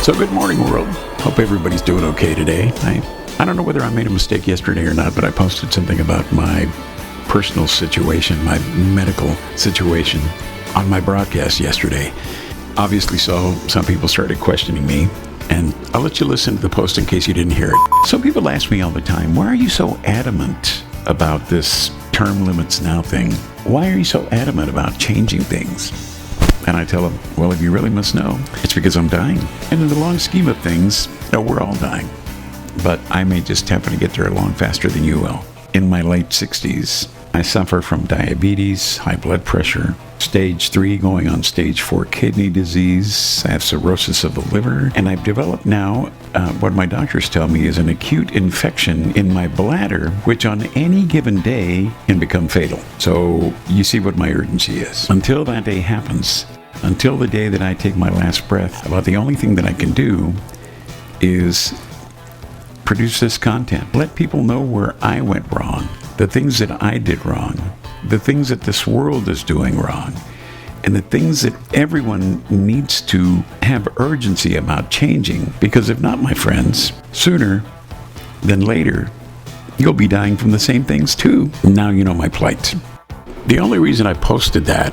So good morning, world. Hope everybody's doing okay today. I don't know whether I made a mistake yesterday or not, but I posted something about my personal situation, my medical situation on my broadcast yesterday. Obviously, so some people started questioning me, and I'll let you listen to the post in case you didn't hear it. Some people ask me all the time, why are you so adamant about this term limits now thing? Why are you so adamant about changing things? And I tell them, well, if you really must know, it's because I'm dying. And in the long scheme of things, we're all dying. But I may just happen to get there along faster than you will. In my late 60s, I suffer from diabetes, high blood pressure, stage 3 going on stage 4 kidney disease. I have cirrhosis of the liver. And I've developed now what my doctors tell me is an acute infection in my bladder, which on any given day can become fatal. So you see what my urgency is. Until that day happens, until the day that I take my last breath, about the only thing that I can do is produce this content. Let people know where I went wrong, the things that I did wrong, the things that this world is doing wrong, and the things that everyone needs to have urgency about changing. Because if not, my friends, sooner than later, you'll be dying from the same things too. Now you know my plight. The only reason I posted that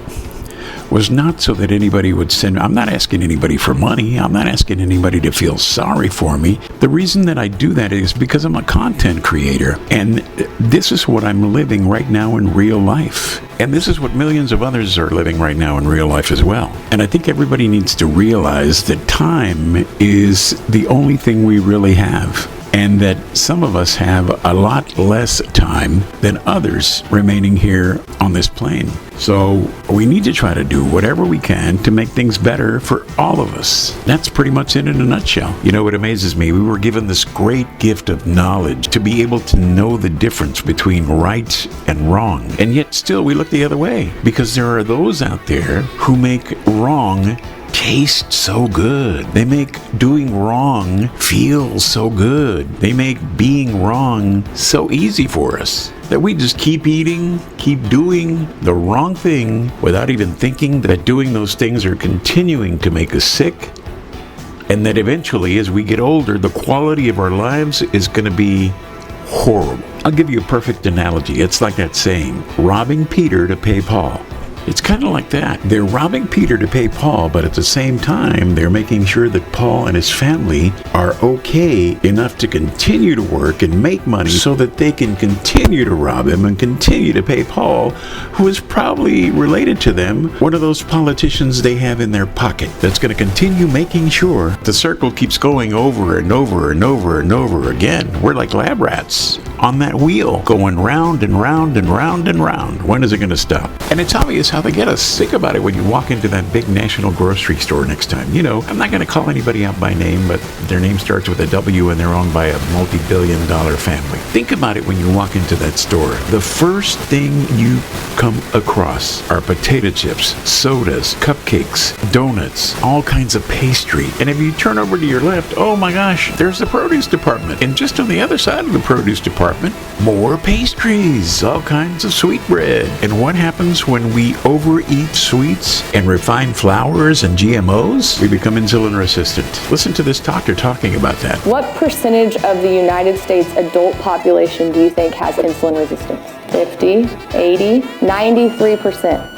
was not so that anybody would send. I'm not asking anybody for money. I'm not asking anybody to feel sorry for me. The reason that I do that is because I'm a content creator, and this is what I'm living right now in real life. And this is what millions of others are living right now in real life as well. And I think everybody needs to realize that time is the only thing we really have. And that some of us have a lot less time than others remaining here on this plane. So we need to try to do whatever we can to make things better for all of us. That's pretty much it in a nutshell. You know what amazes me? We were given this great gift of knowledge to be able to know the difference between right and wrong. And yet still we look the other way, because there are those out there who make wrong taste so good. They make doing wrong feel so good. They make being wrong so easy for us that we just keep eating, keep doing the wrong thing without even thinking that doing those things are continuing to make us sick, and that eventually as we get older, the quality of our lives is going to be horrible. I'll give you a perfect analogy. It's like that saying, robbing Peter to pay Paul. It's kind of like that. They're robbing Peter to pay Paul, but at the same time, they're making sure that Paul and his family are okay enough to continue to work and make money so that they can continue to rob him and continue to pay Paul, who is probably related to them, one of those politicians they have in their pocket that's going to continue making sure the circle keeps going over and over and over and over again. We're like lab rats on that wheel, going round and round and round and round. When is it going to stop? And it's obvious how they get us. Think about it when you walk into that big national grocery store next time. You know, I'm not going to call anybody out by name, but their name starts with a W and they're owned by a multi-billion-dollar family. Think about it when you walk into that store. The first thing you come across are potato chips, sodas, cupcakes, donuts, all kinds of pastry. And if you turn over to your left, oh my gosh, there's the produce department. And just on the other side of the produce department, more pastries, all kinds of sweet bread. And what happens when we overeat sweets and refined flours and GMOs? We become insulin resistant. Listen to this doctor talking about that. What percentage of the United States adult population do you think has insulin resistance? 50, 80, 93%.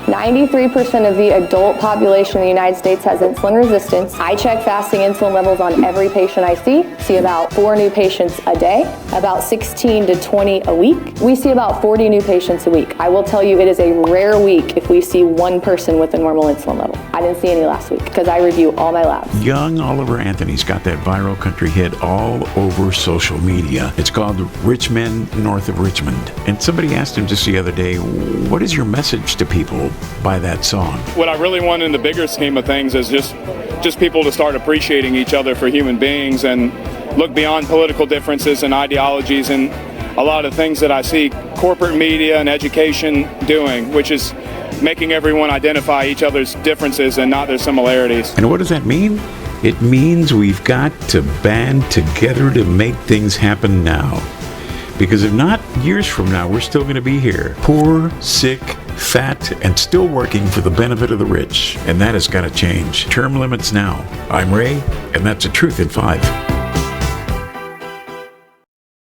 93% of the adult population in the United States has insulin resistance. I check fasting insulin levels on every patient I see about 4 new patients a day, about 16 to 20 a week. We see about 40 new patients a week. I will tell you it is a rare week if we see one person with a normal insulin level. I didn't see any last week because I review all my labs. Young Oliver Anthony's got that viral country hit all over social media. It's called Rich Men North of Richmond. And somebody asked him just the other day, what is your message to people by that song? What I really want in the bigger scheme of things is just people to start appreciating each other for human beings and look beyond political differences and ideologies and a lot of things that I see corporate media and education doing, which is making everyone identify each other's differences and not their similarities. And what does that mean? It means we've got to band together to make things happen now. Because if not, years from now, we're still going to be here. Poor, sick, fat, and still working for the benefit of the rich. And that has got to change. Term limits now. I'm Ray, and that's the truth in 5.